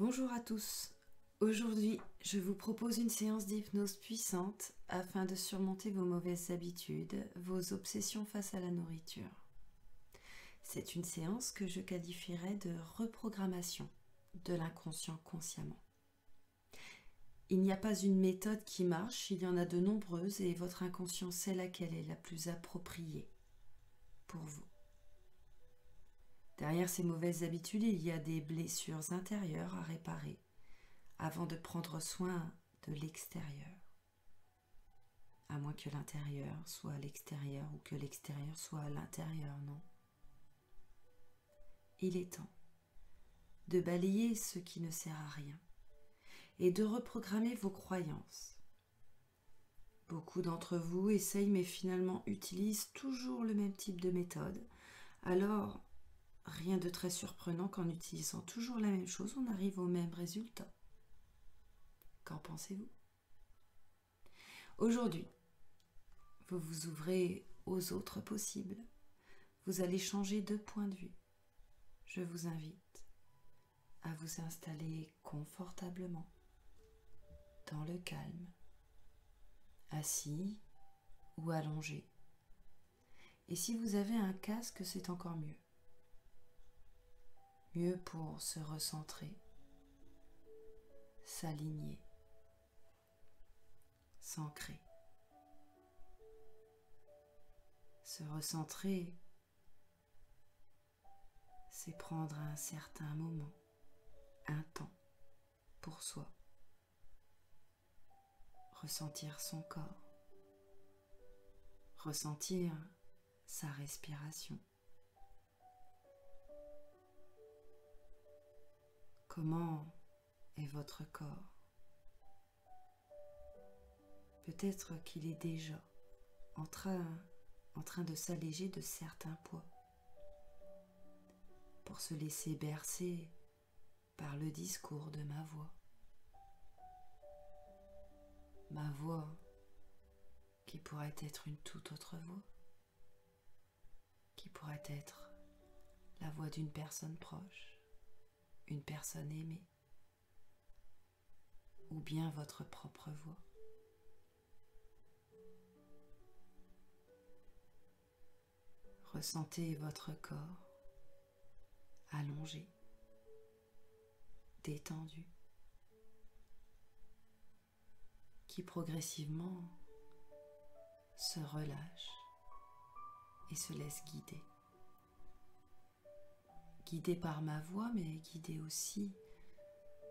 Bonjour à tous. Aujourd'hui, je vous propose une séance d'hypnose puissante afin de surmonter vos mauvaises habitudes, vos obsessions face à la nourriture. C'est une séance que je qualifierais de reprogrammation de l'inconscient consciemment. Il n'y a pas une méthode qui marche, il y en a de nombreuses et votre inconscient sait laquelle est la plus appropriée pour vous. Derrière ces mauvaises habitudes, il y a des blessures intérieures à réparer avant de prendre soin de l'extérieur. À moins que l'intérieur soit à l'extérieur ou que l'extérieur soit à l'intérieur, non. Il est temps de balayer ce qui ne sert à rien et de reprogrammer vos croyances. Beaucoup d'entre vous essayent mais finalement utilisent toujours le même type de méthode. Alors, rien de très surprenant qu'en utilisant toujours la même chose, on arrive au même résultat. Qu'en pensez-vous? Aujourd'hui, vous vous ouvrez aux autres possibles. Vous allez changer de point de vue. Je vous invite à vous installer confortablement, dans le calme, assis ou allongé. Et si vous avez un casque, c'est encore mieux. Mieux pour se recentrer, s'aligner, s'ancrer. Se recentrer, c'est prendre un certain moment, un temps pour soi. Ressentir son corps, ressentir sa respiration. Comment est votre corps? Peut-être qu'il est déjà en train de s'alléger de certains poids pour se laisser bercer par le discours de ma voix. Ma voix qui pourrait être une toute autre voix, qui pourrait être la voix d'une personne proche, une personne aimée, ou bien votre propre voix. Ressentez votre corps allongé, détendu, qui progressivement se relâche et se laisse guider. Guidé par ma voix, mais guidé aussi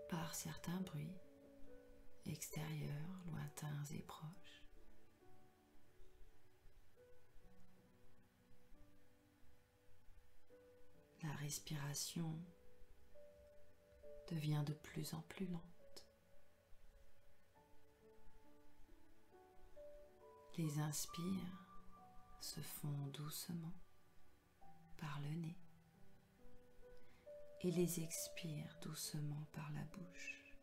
par certains bruits extérieurs, lointains et proches. La respiration devient de plus en plus lente. Les inspires se font doucement par le nez et les expires doucement par la bouche.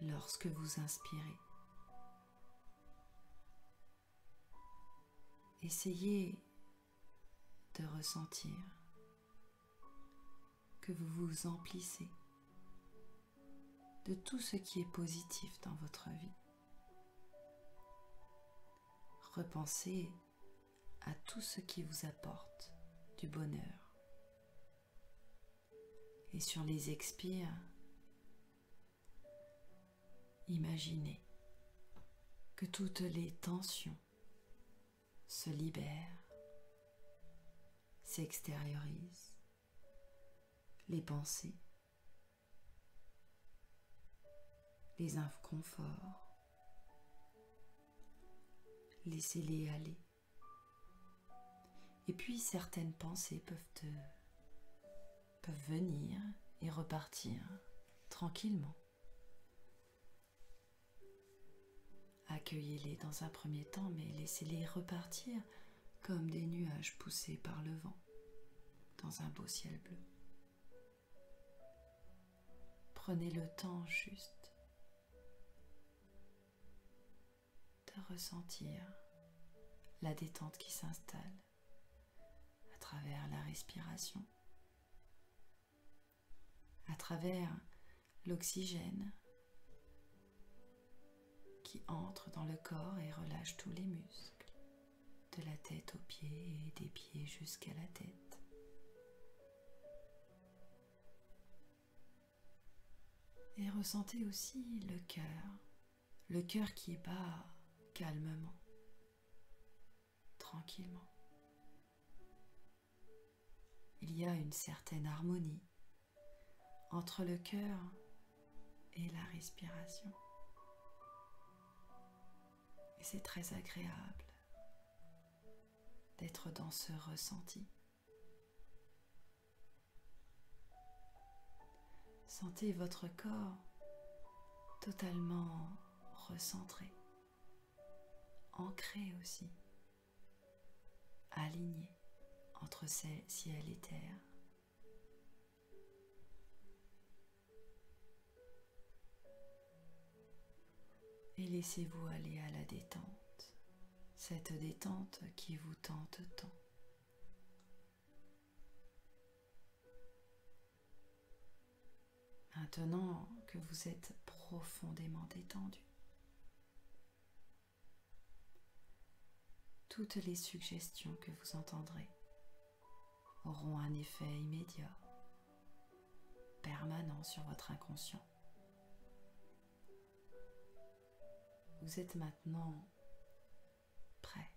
Lorsque vous inspirez, essayez de ressentir que vous vous emplissez de tout ce qui est positif dans votre vie. Repensez à tout ce qui vous apporte du bonheur. Et sur les expires, imaginez que toutes les tensions se libèrent, s'extériorisent, les pensées, les inconforts, laissez-les aller. Et puis certaines pensées peuvent venir et repartir tranquillement. Accueillez-les dans un premier temps, mais laissez-les repartir comme des nuages poussés par le vent dans un beau ciel bleu. Prenez le temps juste de ressentir la détente qui s'installe à travers la respiration travers l'oxygène qui entre dans le corps et relâche tous les muscles, de la tête aux pieds et des pieds jusqu'à la tête. Et ressentez aussi le cœur qui bat calmement, tranquillement. Il y a une certaine harmonie entre le cœur et la respiration. Et c'est très agréable d'être dans ce ressenti. Sentez votre corps totalement recentré, ancré aussi, aligné entre ciel et terre. Et laissez-vous aller à la détente, cette détente qui vous tente tant. Maintenant que vous êtes profondément détendu, toutes les suggestions que vous entendrez auront un effet immédiat, permanent sur votre inconscient. Vous êtes maintenant prêt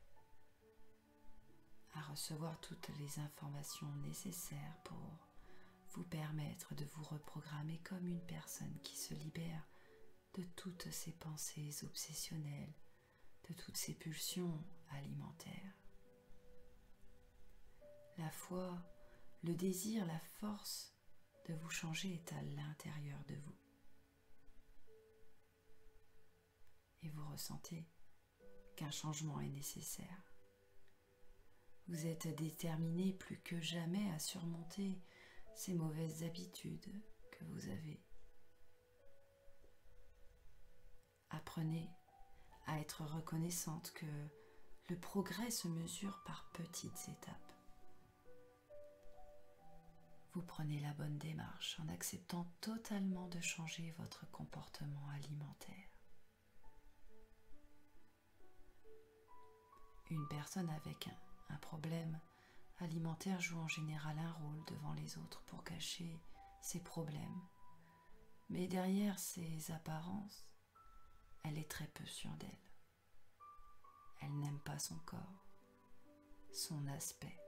à recevoir toutes les informations nécessaires pour vous permettre de vous reprogrammer comme une personne qui se libère de toutes ces pensées obsessionnelles, de toutes ces pulsions alimentaires. La foi, le désir, la force de vous changer est à l'intérieur de vous. Et vous ressentez qu'un changement est nécessaire. Vous êtes déterminé plus que jamais à surmonter ces mauvaises habitudes que vous avez. Apprenez à être reconnaissante que le progrès se mesure par petites étapes. Vous prenez la bonne démarche en acceptant totalement de changer votre comportement alimentaire. Une personne avec un problème alimentaire joue en général un rôle devant les autres pour cacher ses problèmes. Mais derrière ces apparences, elle est très peu sûre d'elle. Elle n'aime pas son corps, son aspect.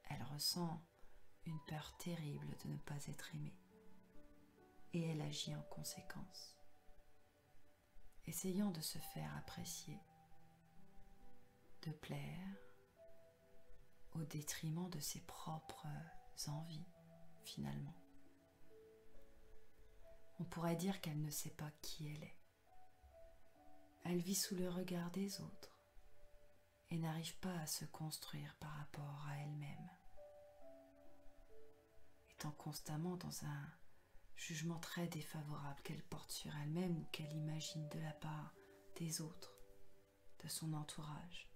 Elle ressent une peur terrible de ne pas être aimée. Et elle agit en conséquence, essayant de se faire apprécier, de plaire, au détriment de ses propres envies, finalement. On pourrait dire qu'elle ne sait pas qui elle est. Elle vit sous le regard des autres et n'arrive pas à se construire par rapport à elle-même, étant constamment dans un jugement très défavorable qu'elle porte sur elle-même ou qu'elle imagine de la part des autres, de son entourage.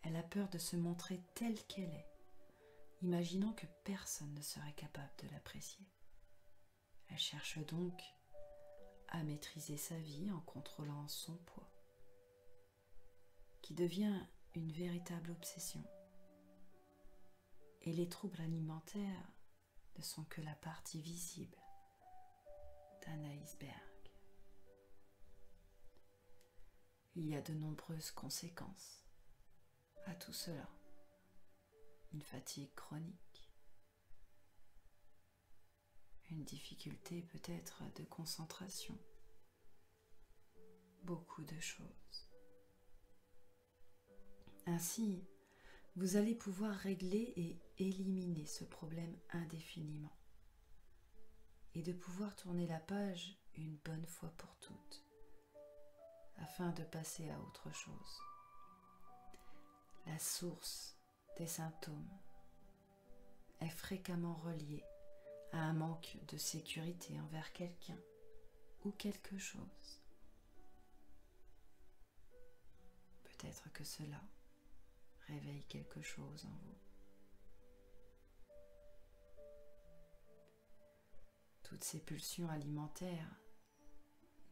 Elle a peur de se montrer telle qu'elle est, imaginant que personne ne serait capable de l'apprécier. Elle cherche donc à maîtriser sa vie en contrôlant son poids, qui devient une véritable obsession. Et les troubles alimentaires ne sont que la partie visible d'un iceberg. Il y a de nombreuses conséquences à tout cela. Une fatigue chronique, une difficulté peut-être de concentration, beaucoup de choses. Ainsi, vous allez pouvoir régler et éliminer ce problème indéfiniment et de pouvoir tourner la page une bonne fois pour toutes afin de passer à autre chose. La source des symptômes est fréquemment reliée à un manque de sécurité envers quelqu'un ou quelque chose. Peut-être que cela réveille quelque chose en vous. toutes ces pulsions alimentaires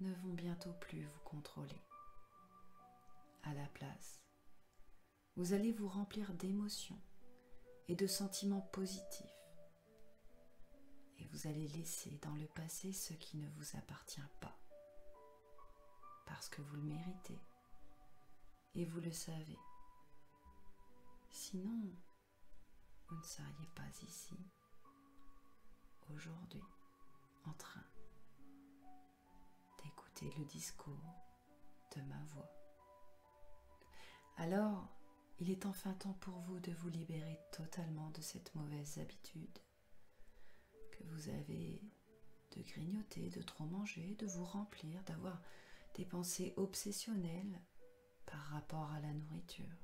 ne vont bientôt plus vous contrôler. À la place, vous allez vous remplir d'émotions et de sentiments positifs. Et vous allez laisser dans le passé ce qui ne vous appartient pas. Parce que vous le méritez. Et vous le savez. Sinon, vous ne seriez pas ici, aujourd'hui, en train d'écouter le discours de ma voix. Alors, il est enfin temps pour vous de vous libérer totalement de cette mauvaise habitude que vous avez de grignoter, de trop manger, de vous remplir, d'avoir des pensées obsessionnelles par rapport à la nourriture.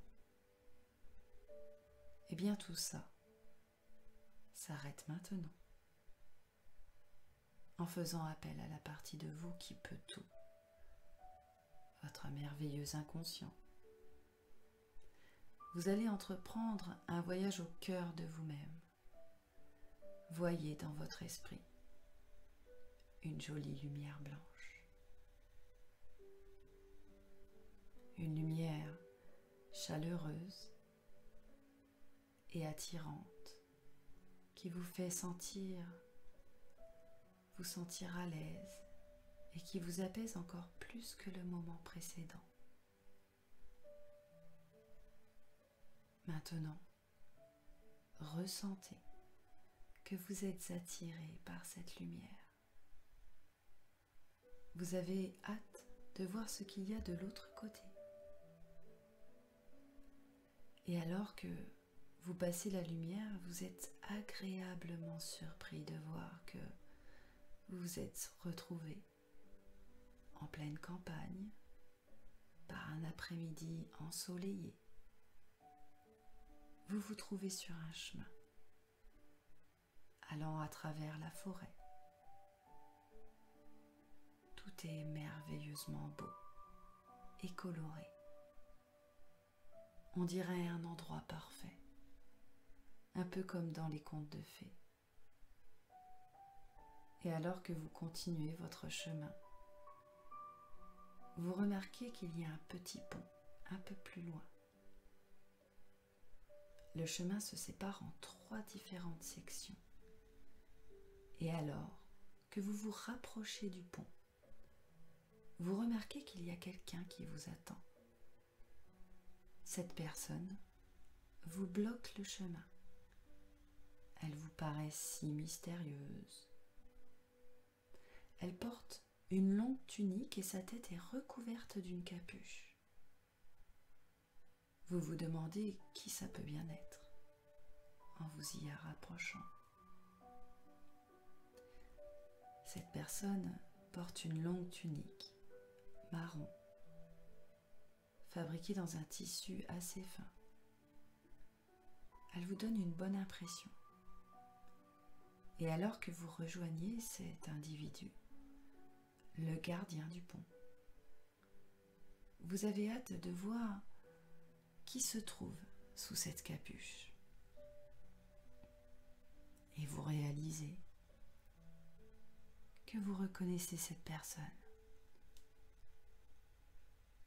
Eh bien tout ça s'arrête maintenant, en faisant appel à la partie de vous qui peut tout, votre merveilleux inconscient. Vous allez entreprendre un voyage au cœur de vous-même. Voyez dans votre esprit une jolie lumière blanche. Une lumière chaleureuse et attirante qui vous fait vous sentir à l'aise et qui vous apaise encore plus que le moment précédent. Maintenant, ressentez que vous êtes attiré par cette lumière. Vous avez hâte de voir ce qu'il y a de l'autre côté. Et alors que vous passez la lumière, vous êtes agréablement surpris de voir que vous vous êtes retrouvé en pleine campagne par un après-midi ensoleillé. Vous vous trouvez sur un chemin allant à travers la forêt. Tout est merveilleusement beau et coloré. On dirait un endroit parfait, un peu comme dans les contes de fées. Et alors que vous continuez votre chemin, vous remarquez qu'il y a un petit pont un peu plus loin. Le chemin se sépare en 3 différentes sections. Et alors que vous vous rapprochez du pont, vous remarquez qu'il y a quelqu'un qui vous attend. Cette personne vous bloque le chemin. Elle vous paraît si mystérieuse. Elle porte une longue tunique et sa tête est recouverte d'une capuche. Vous vous demandez qui ça peut bien être en vous y rapprochant. Cette personne porte une longue tunique marron, fabriquée dans un tissu assez fin. Elle vous donne une bonne impression. Et alors que vous rejoignez cet individu, le gardien du pont, vous avez hâte de voir qui se trouve sous cette capuche. Et vous réalisez que vous reconnaissez cette personne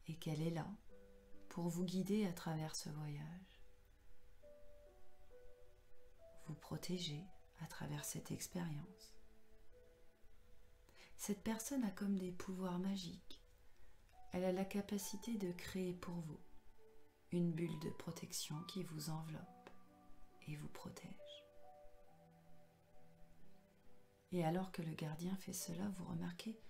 et qu'elle est là pour vous guider à travers ce voyage, vous protéger à travers cette expérience. Cette personne a comme des pouvoirs magiques. Elle a la capacité de créer pour vous une bulle de protection qui vous enveloppe et vous protège. Et alors que le gardien fait cela, vous remarquez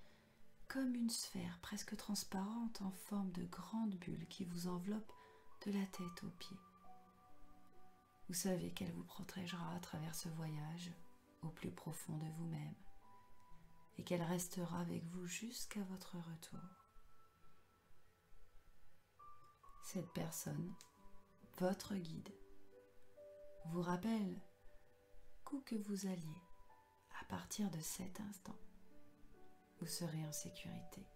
comme une sphère presque transparente en forme de grande bulle qui vous enveloppe de la tête aux pieds. Vous savez qu'elle vous protégera à travers ce voyage au plus profond de vous-même et qu'elle restera avec vous jusqu'à votre retour. Cette personne, votre guide, vous rappelle qu'où que vous alliez, à partir de cet instant, vous serez en sécurité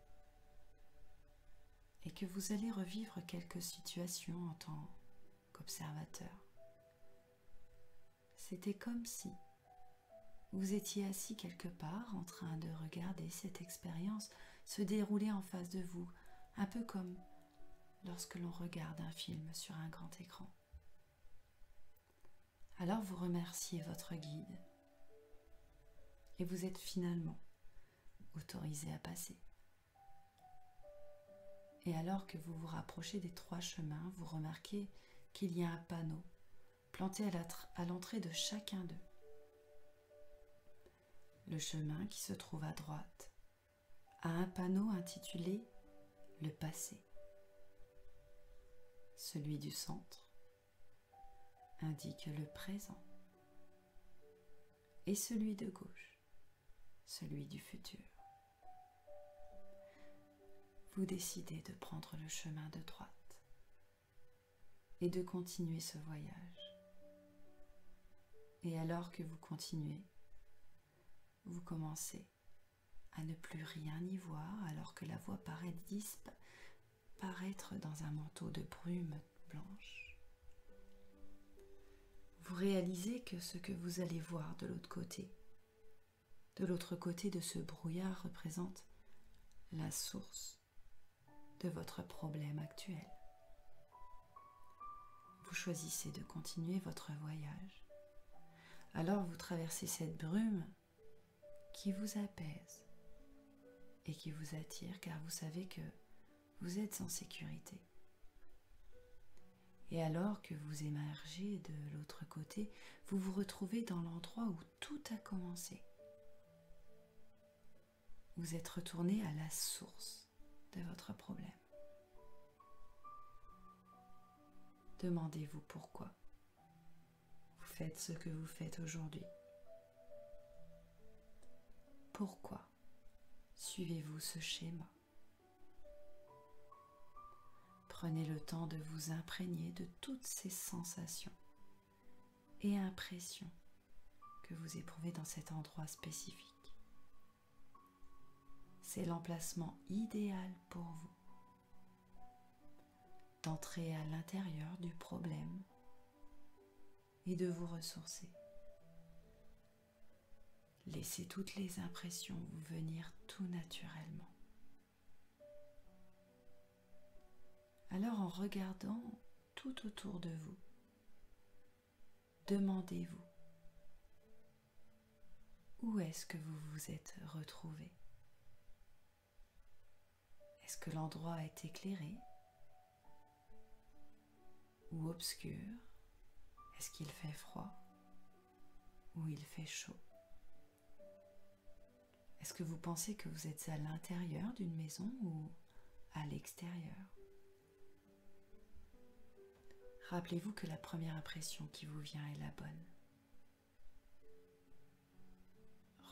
et que vous allez revivre quelques situations en tant qu'observateur. C'était comme si Vous étiez assis quelque part en train de regarder cette expérience se dérouler en face de vous, un peu comme lorsque l'on regarde un film sur un grand écran. Alors vous remerciez votre guide et vous êtes finalement autorisé à passer. Et alors que vous vous rapprochez des 3 chemins, vous remarquez qu'il y a un panneau planté à l'entrée de chacun d'eux. Le chemin qui se trouve à droite a un panneau intitulé « Le passé ». Celui du centre indique le présent et celui de gauche, celui du futur. Vous décidez de prendre le chemin de droite et de continuer ce voyage. Et alors que vous continuez, vous commencez à ne plus rien y voir alors que la voie paraît disparaître dans un manteau de brume blanche. Vous réalisez que ce que vous allez voir de l'autre côté de ce brouillard représente la source de votre problème actuel. Vous choisissez de continuer votre voyage. Alors vous traversez cette brume qui vous apaise et qui vous attire car vous savez que vous êtes en sécurité. Et alors que vous émergez de l'autre côté, vous vous retrouvez dans l'endroit où tout a commencé. Vous êtes retourné à la source de votre problème. Demandez-vous pourquoi vous faites ce que vous faites aujourd'hui. Pourquoi suivez-vous ce schéma? Prenez le temps de vous imprégner de toutes ces sensations et impressions que vous éprouvez dans cet endroit spécifique. C'est l'emplacement idéal pour vous d'entrer à l'intérieur du problème et de vous ressourcer. Laissez toutes les impressions vous venir tout naturellement. Alors en regardant tout autour de vous, demandez-vous où est-ce que vous vous êtes retrouvé? Est-ce que l'endroit est éclairé ou obscur? Est-ce qu'il fait froid ou il fait chaud? Est-ce que vous pensez que vous êtes à l'intérieur d'une maison ou à l'extérieur? Rappelez-vous que la première impression qui vous vient est la bonne.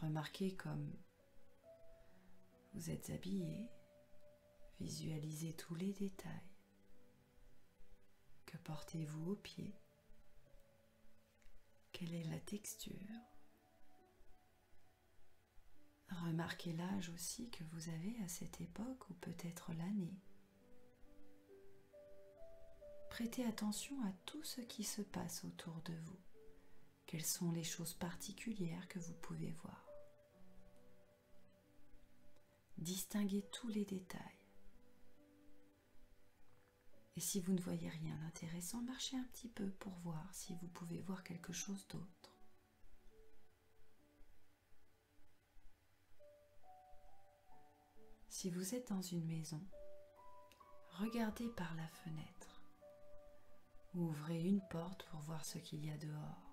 Remarquez comme vous êtes habillé, visualisez tous les détails. Que portez-vous aux pieds? Quelle est la texture? Remarquez l'âge aussi que vous avez à cette époque ou peut-être l'année. Prêtez attention à tout ce qui se passe autour de vous. Quelles sont les choses particulières que vous pouvez voir? Distinguez tous les détails. Et si vous ne voyez rien d'intéressant, marchez un petit peu pour voir si vous pouvez voir quelque chose d'autre. Si vous êtes dans une maison, regardez par la fenêtre. Ouvrez une porte pour voir ce qu'il y a dehors.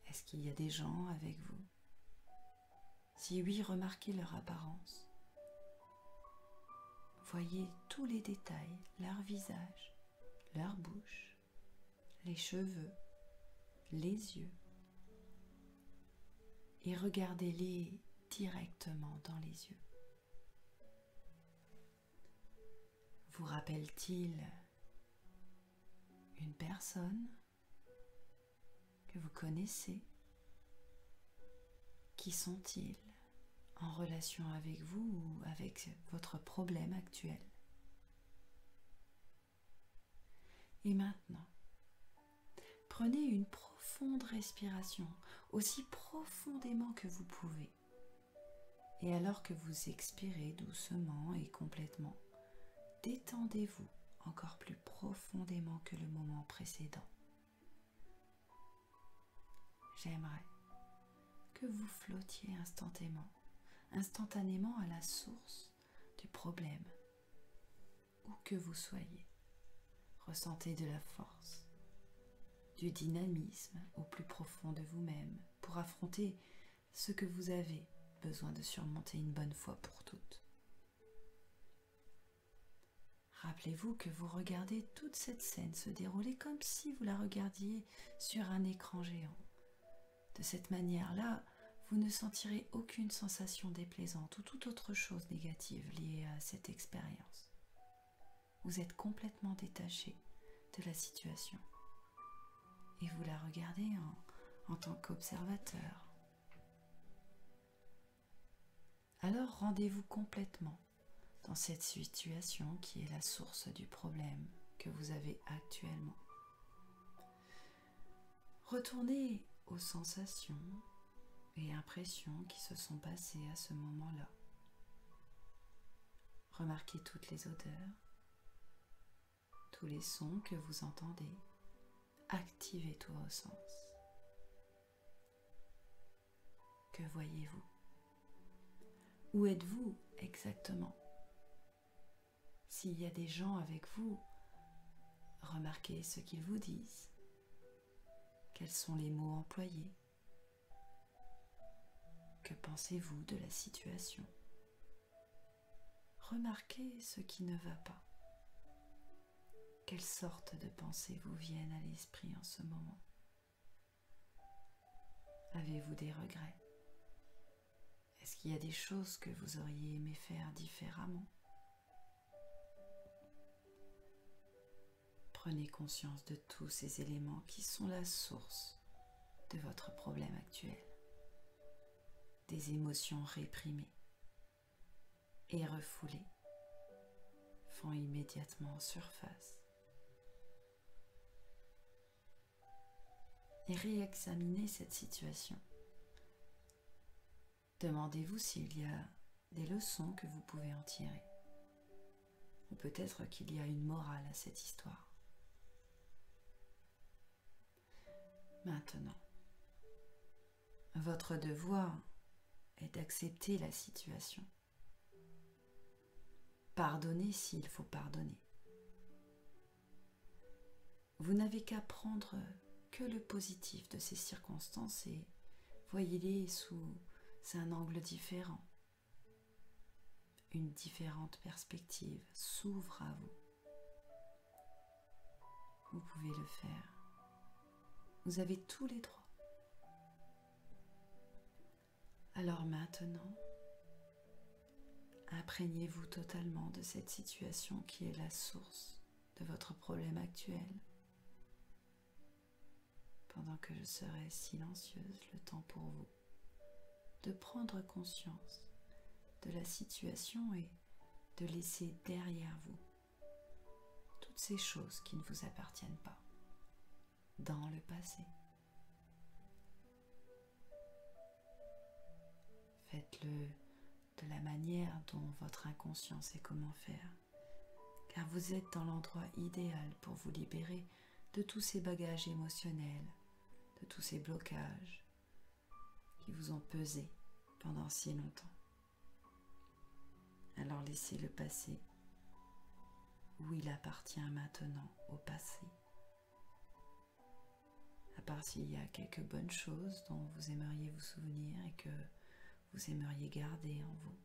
Est-ce qu'il y a des gens avec vous? Si oui, remarquez leur apparence. Voyez tous les détails, leur visage, leur bouche, les cheveux, les yeux. Et regardez-les directement dans les yeux. Vous rappelle-t-il une personne que vous connaissez? Qui sont-ils en relation avec vous ou avec votre problème actuel? Et maintenant, prenez une profonde profonde respiration, aussi profondément que vous pouvez. Et alors que vous expirez doucement et complètement, détendez-vous encore plus profondément que le moment précédent. J'aimerais que vous flottiez instantanément à la source du problème, où que vous soyez. Ressentez de la force, du dynamisme au plus profond de vous-même pour affronter ce que vous avez besoin de surmonter une bonne fois pour toutes. Rappelez-vous que vous regardez toute cette scène se dérouler comme si vous la regardiez sur un écran géant. De cette manière-là, vous ne sentirez aucune sensation déplaisante ou toute autre chose négative liée à cette expérience. Vous êtes complètement détaché de la situation et vous la regardez en tant qu'observateur. Alors rendez-vous complètement dans cette situation qui est la source du problème que vous avez actuellement. Retournez aux sensations et impressions qui se sont passées à ce moment-là. Remarquez toutes les odeurs, tous les sons que vous entendez. Activez tous vos sens. Que voyez-vous? Où êtes-vous exactement? S'il y a des gens avec vous, remarquez ce qu'ils vous disent. Quels sont les mots employés? Que pensez-vous de la situation? Remarquez ce qui ne va pas. Quelles sortes de pensées vous viennent à l'esprit en ce moment? Avez-vous des regrets? Est-ce qu'il y a des choses que vous auriez aimé faire différemment? Prenez conscience de tous ces éléments qui sont la source de votre problème actuel. Des émotions réprimées et refoulées font immédiatement surface. Et réexaminez cette situation. Demandez-vous s'il y a des leçons que vous pouvez en tirer. Ou peut-être qu'il y a une morale à cette histoire. Maintenant, votre devoir est d'accepter la situation. Pardonnez s'il faut pardonner. Vous n'avez qu'à prendre que le positif de ces circonstances et voyez-les sous un angle différent. Une différente perspective s'ouvre à vous. Vous pouvez le faire. Vous avez tous les droits. Alors maintenant, imprégnez-vous totalement de cette situation qui est la source de votre problème actuel. Pendant que je serai silencieuse, le temps pour vous de prendre conscience de la situation et de laisser derrière vous toutes ces choses qui ne vous appartiennent pas dans le passé. Faites-le de la manière dont votre inconscient sait comment faire, car vous êtes dans l'endroit idéal pour vous libérer de tous ces bagages émotionnels, de tous ces blocages qui vous ont pesé pendant si longtemps. Alors laissez le passé où il appartient maintenant au passé. À part s'il y a quelques bonnes choses dont vous aimeriez vous souvenir et que vous aimeriez garder en vous.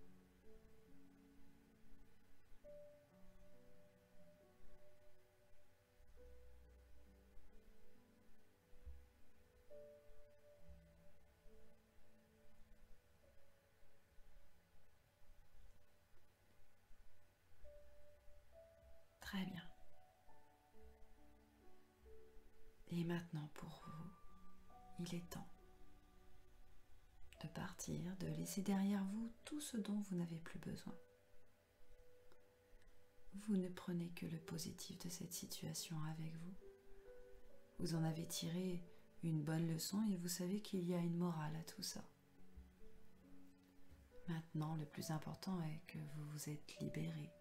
Très bien. Et maintenant pour vous, il est temps de partir, de laisser derrière vous tout ce dont vous n'avez plus besoin. Vous ne prenez que le positif de cette situation avec vous. Vous en avez tiré une bonne leçon et vous savez qu'il y a une morale à tout ça. Maintenant, le plus important est que vous vous êtes libéré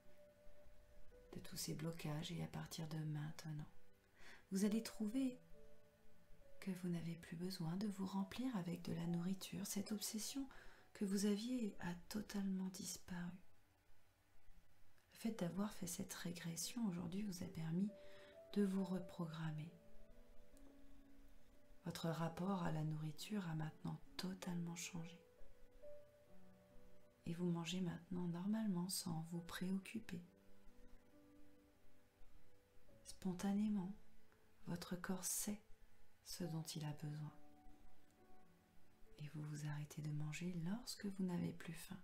de tous ces blocages et à partir de maintenant, vous allez trouver que vous n'avez plus besoin de vous remplir avec de la nourriture. Cette obsession que vous aviez a totalement disparu. Le fait d'avoir fait cette régression aujourd'hui vous a permis de vous reprogrammer. Votre rapport à la nourriture a maintenant totalement changé. Et vous mangez maintenant normalement sans vous préoccuper. Spontanément, votre corps sait ce dont il a besoin. Et vous vous arrêtez de manger lorsque vous n'avez plus faim.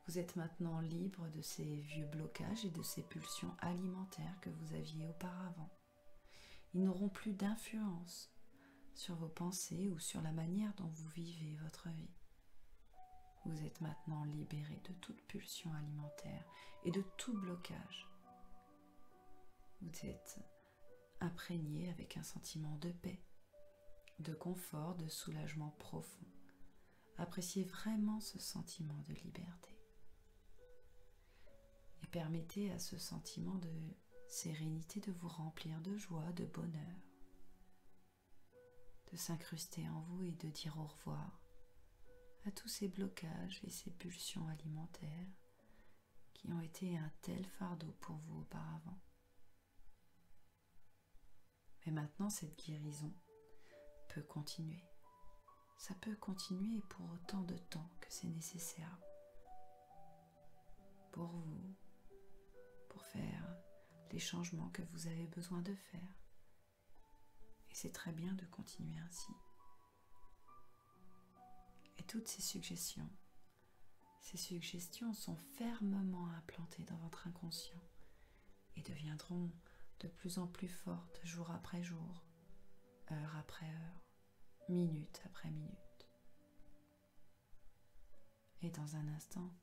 Vous êtes maintenant libre de ces vieux blocages et de ces pulsions alimentaires que vous aviez auparavant. Ils n'auront plus d'influence sur vos pensées ou sur la manière dont vous vivez votre vie. Vous êtes maintenant libéré de toute pulsion alimentaire et de tout blocage. Vous êtes imprégné avec un sentiment de paix, de confort, de soulagement profond. Appréciez vraiment ce sentiment de liberté. Et permettez à ce sentiment de sérénité de vous remplir de joie, de bonheur, de s'incruster en vous et de dire au revoir à tous ces blocages et ces pulsions alimentaires qui ont été un tel fardeau pour vous auparavant. Mais maintenant, cette guérison peut continuer. Ça peut continuer pour autant de temps que c'est nécessaire pour vous, pour faire les changements que vous avez besoin de faire. Et c'est très bien de continuer ainsi. Et toutes ces suggestions sont fermement implantées dans votre inconscient et deviendront de plus en plus fortes jour après jour, heure après heure, minute après minute. Et dans un instant,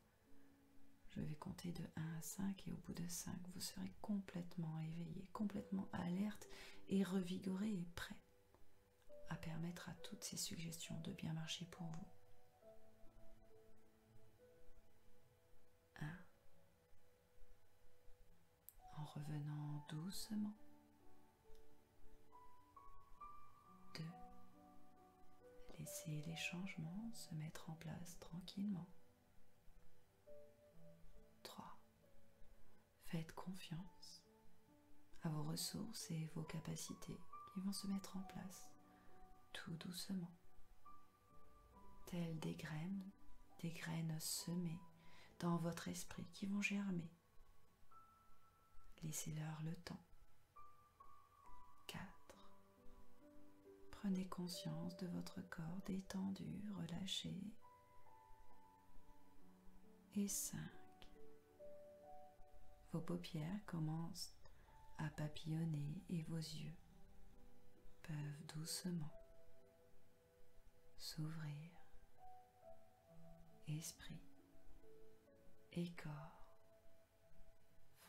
je vais compter de 1 à 5 et au bout de 5, vous serez complètement éveillé, complètement alerte et revigoré et prêt à permettre à toutes ces suggestions de bien marcher pour vous. 1. En revenant doucement. 2. Laissez les changements se mettre en place tranquillement. 3. Faites confiance à vos ressources et vos capacités qui vont se mettre en place tout doucement, telles des graines semées dans votre esprit qui vont germer. Laissez-leur le temps. 4. Prenez conscience de votre corps détendu, relâché. Et 5. Vos paupières commencent à papillonner et vos yeux peuvent doucement s'ouvrir. Esprit et corps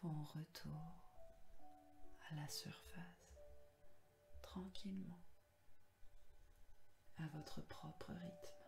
font retour à la surface tranquillement à votre propre rythme.